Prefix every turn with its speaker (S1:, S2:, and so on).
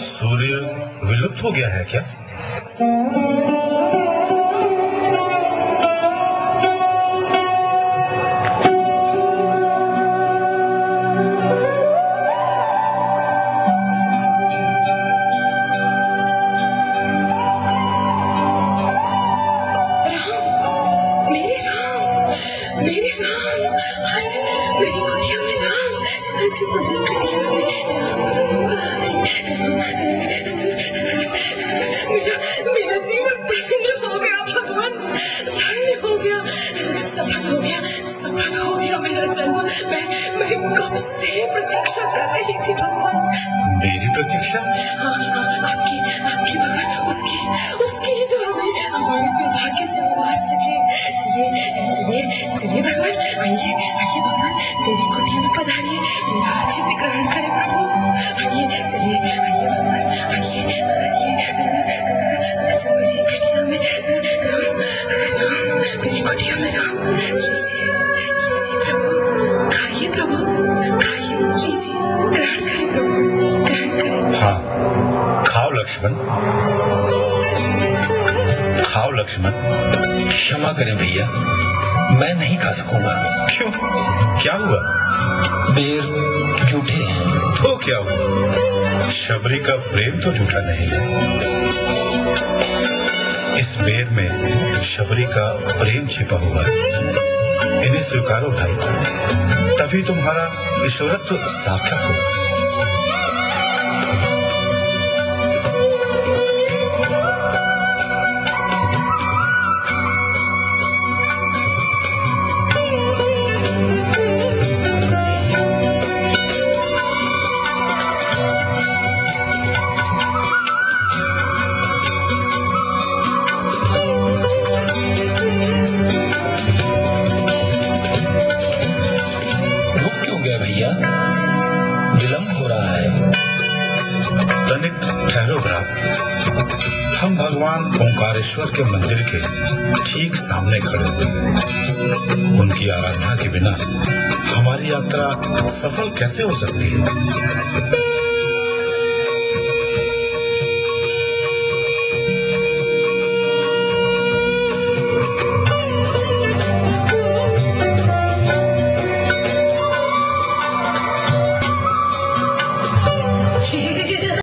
S1: सूर्य विलुप्त हो गया है क्या?
S2: मेरा जीवन धन्य हो गया भगवान, धन्य हो गया, सफल हो गया मेरा जन्म। मैं कब से प्रतीक्षा कर रही थी भगवान।
S1: मेरी प्रतीक्षा?
S2: हाँ, आपकी भगवान, उसकी जो हमारे दुर्भाग्य से उबार सके। चलिए भगवान, आइए भगवान, मेरी कुटिया में पधारिए, मेरा आतिथ्य ग्रहण करें प्रभु। आइए भगवान, आइए मेरी कुटिया में राम, लीजिए प्रभु, खाइए प्रभु, खाइए, लीजिए, ग्रहण करें प्रभु, ग्रहण करें।
S1: हाँ, खाओ लक्ष्मण,
S3: क्षमा करें भैया, मैं नहीं खा सकूंगा।
S1: क्यों? क्या हुआ?
S3: बेर झूठे हैं।
S1: तो क्या हुआ? शबरी का प्रेम तो झूठा नहीं है। इस बेर में शबरी का प्रेम छिपा हुआ है। इन्हें स्वीकारो भाई, तभी तुम्हारा ईश्वरत्व सार्थक हो।
S3: विलंब हो रहा है।
S1: तनिक ठहरो भ्रात, हम भगवान ओंकारेश्वर के मंदिर के ठीक सामने खड़े हुए। उनकी आराधना के बिना हमारी यात्रा सफल कैसे हो सकती है?